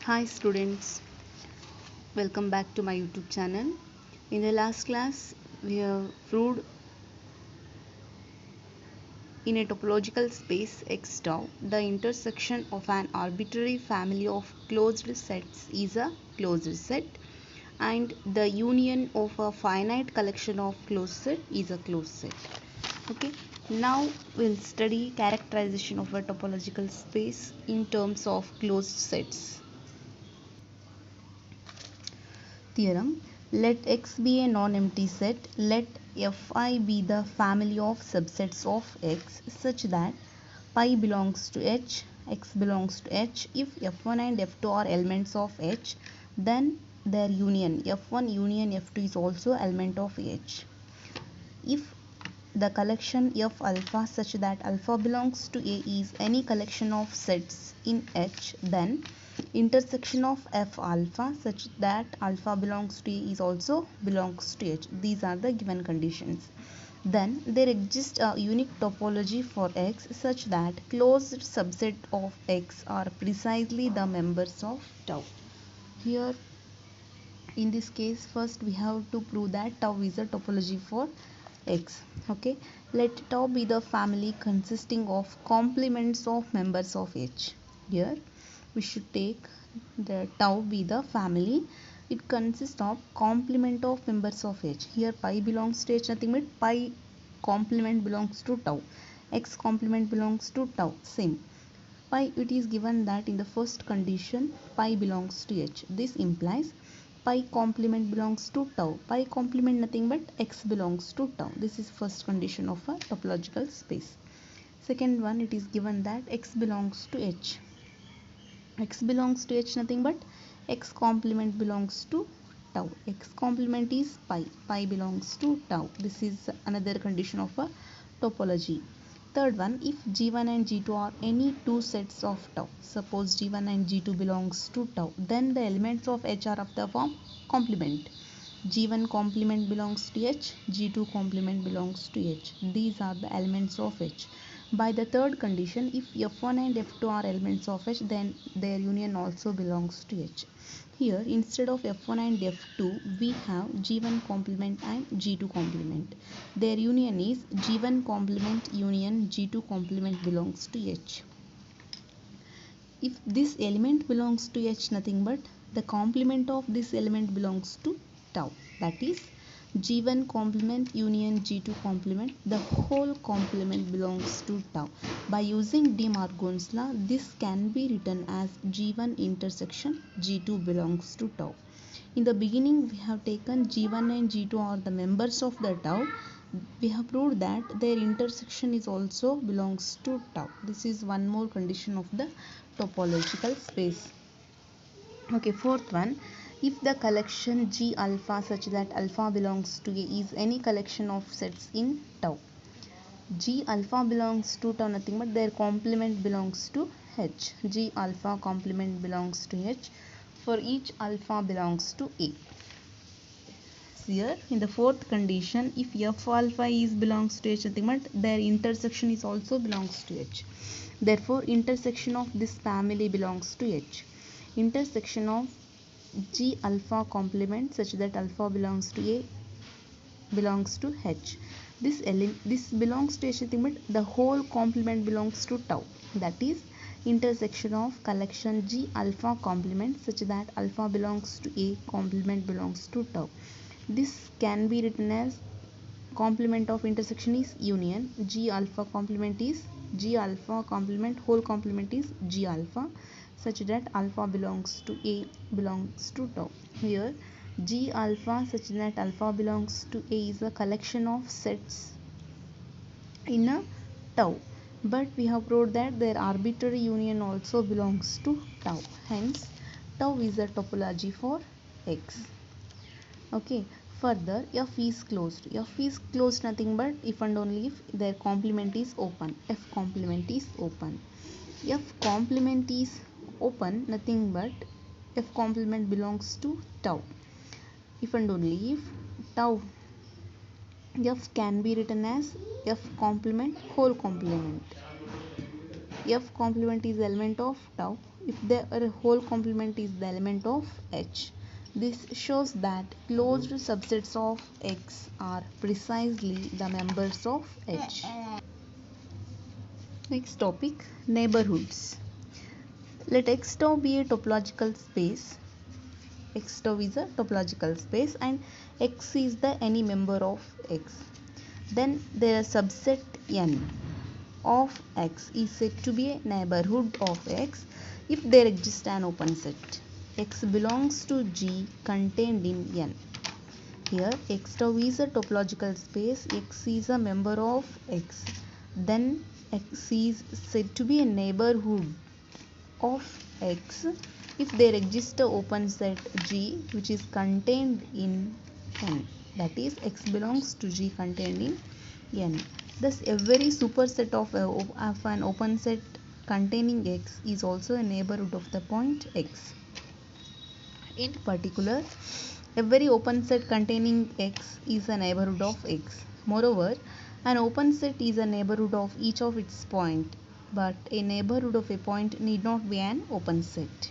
Hi students, welcome back to my YouTube channel. In the last class, we have proved in a topological space X tau, the intersection of an arbitrary family of closed sets is a closed set and the union of a finite collection of closed set is a closed set. Okay, now we'll study characterization of a topological space in terms of closed sets. Theorem: let X be a non-empty set, let Fi be the family of subsets of X such that pi belongs to H, X belongs to H. If F1 and F2 are elements of H, then their union F1 union F2 is also element of H. If the collection F alpha such that alpha belongs to A is any collection of sets in H, then intersection of F alpha such that alpha belongs to A is also belongs to H. These are the given conditions. Then there exists a unique topology for X such that closed subset of X are precisely the members of tau. Here in this case, first we have to prove that tau is a topology for X. Okay, let tau be the family consisting of complements of members of H. Here we should take the tau be the family. It consists of complement of members of H. Here pi belongs to H, nothing but pi complement belongs to tau, X complement belongs to tau, same. Pi, it is given that in the first condition pi belongs to H. This implies pi complement belongs to tau. Pi complement nothing but X belongs to tau. This is first condition of a topological space. Second one, it is given that X belongs to H. X belongs to H, nothing but X complement belongs to tau. X complement is pi. Pi belongs to tau. This is another condition of a topology. Third one, if G1 and G2 are any two sets of tau, suppose G1 and G2 belongs to tau, then the elements of H are of the form complement. G1 complement belongs to H, G2 complement belongs to H. These are the elements of H. By the third condition, if F1 and F2 are elements of H, then their union also belongs to H. Here, instead of F1 and F2, we have G1 complement and G2 complement. Their union is G1 complement union G2 complement belongs to H. If this element belongs to H, nothing but the complement of this element belongs to tau. That is G1 complement union G2 complement, the whole complement belongs to tau. By using De Morgan's law, this can be written as G1 intersection G2 belongs to tau. In the beginning, we have taken G1 and G2 are the members of the tau. We have proved that their intersection is also belongs to tau. This is one more condition of the topological space. Okay, fourth one, if the collection G alpha such that alpha belongs to A is any collection of sets in tau. G alpha belongs to tau, nothing but their complement belongs to H. G alpha complement belongs to H. For each alpha belongs to A. Here in the fourth condition, if F alpha is belongs to H, nothing but their intersection is also belongs to H. Therefore, intersection of this family belongs to H. Intersection of G alpha complement such that alpha belongs to A belongs to H. This belongs to H, nothing but the whole complement belongs to tau. That is intersection of collection G alpha complement such that alpha belongs to A, complement belongs to tau. This can be written as complement of intersection is union. G alpha complement is G alpha complement, whole complement is G alpha such that alpha belongs to A belongs to tau. Here G alpha such that alpha belongs to A is a collection of sets in a tau, but we have proved that their arbitrary union also belongs to tau. Hence tau is a topology for X. Okay, further F is closed. F is closed nothing but if and only if their complement is open. F complement is open. F complement is open nothing but F complement belongs to tau. If and only if tau F can be written as F complement whole complement. F complement is element of tau. if their whole complement is the element of H. This shows that closed subsets of X are precisely the members of H. Next topic, neighborhoods. Let X tau be a topological space. X tau is a topological space and X is the any member of X. Then their subset N of X is said to be a neighborhood of X if there exists an open set. X belongs to G contained in N. Here X tau is a topological space, X is a member of X. Then X is said to be a neighborhood of X if there exists a open set G which is contained in N. That is, X belongs to G contained in N. Thus, every superset of an open set containing X is also a neighborhood of the point X. In particular, every open set containing X is a neighborhood of X. Moreover, an open set is a neighborhood of each of its points, but a neighborhood of a point need not be an open set.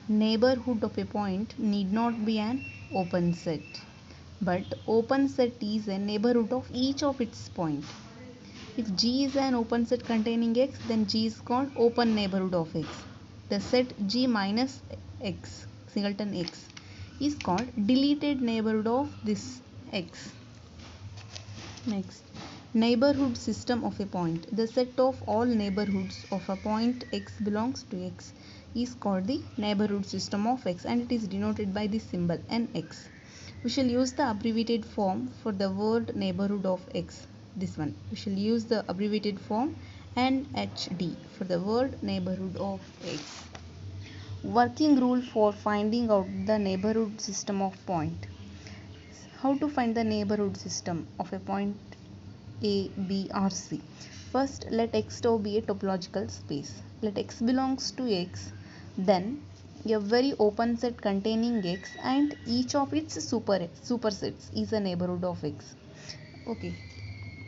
Neighborhood of a point need not be an open set, but open set is a neighborhood of each of its points. If G is an open set containing X, then G is called open neighborhood of X. The set G minus X, singleton X, is called deleted neighborhood of this X. Next, neighborhood system of a point. The set of all neighborhoods of a point X belongs to X is called the neighborhood system of X, and it is denoted by this symbol NX. We shall use the abbreviated form for the word neighborhood of X. This one. We shall use the abbreviated form NHD for the word neighborhood of X. Working rule for finding out the neighborhood system of point. How to find the neighborhood system of a point A, B or C? First, let X tau be a topological space. Let X belongs to X. Then, every open set containing X and each of its supersets is a neighborhood of X. Okay,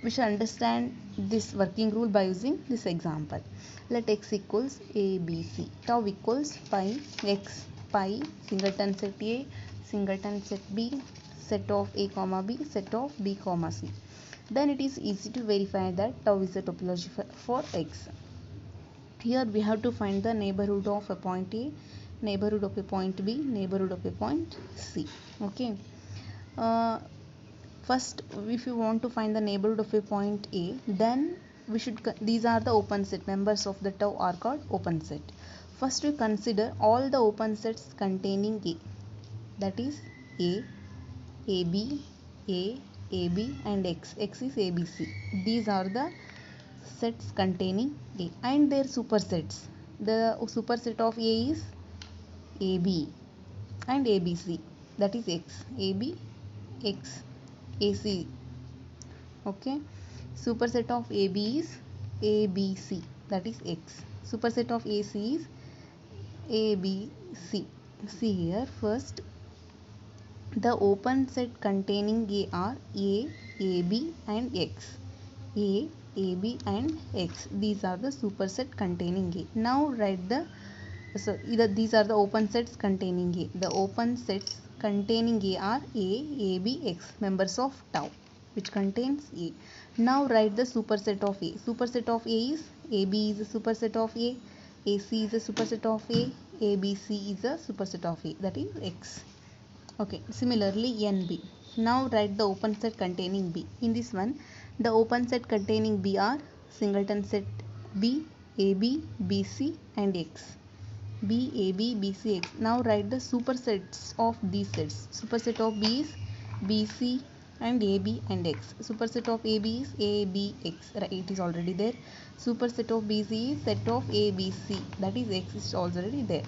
we shall understand this working rule by using this example. Let X equals A, B, C. Tau equals pi X, pi singleton set A, singleton set B, set of A comma B, set of B comma C. Then it is easy to verify that tau is a topology for X. Here we have to find the neighborhood of a point A, neighborhood of a point B, neighborhood of a point C. Okay. First, if you want to find the neighborhood of a point A, then we should these are the open set members of the tau are called open set. First, we consider all the open sets containing A. That is A, AB, A, AB and X. X is ABC. These are the sets containing A and their supersets. The superset of A is AB and ABC. That is X. AB, X, AC. Okay. Superset of AB is ABC. That is X. Superset of AC is ABC. See here first. The open set containing A are A, AB and X. A, AB and X. These are the superset containing A. Now write the these are the open sets containing A. The open sets containing A are A, AB, X, members of tau, which contains A. Now write the superset of A. Superset of A is AB is a superset of A, AC is a superset of A, ABC is a superset of A. That is X. Okay, similarly NB. Now write the open set containing B. In this one, the open set containing B are singleton set B, AB, BC and X. B, AB, BC, X. Now write the supersets of these sets. Superset of B is BC and AB and X. Superset of AB is AB, X. Right, it is already there. Superset of BC is set of ABC. That is X is already there.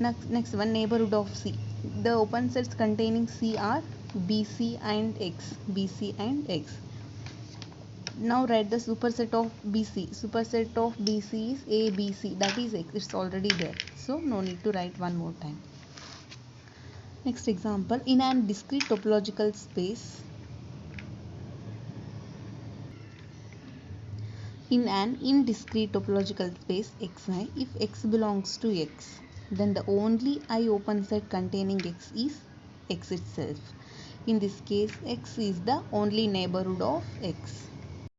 Next one, neighborhood of C. The open sets containing C are BC and X. BC and X. Now write the superset of BC. Superset of BC is ABC. That is X. It's already there. So no need to write one more time. Next example. In an discrete topological space, In an indiscrete topological space Xi, if X belongs to X, then the only I open set containing X is X itself. In this case, X is the only neighborhood of X.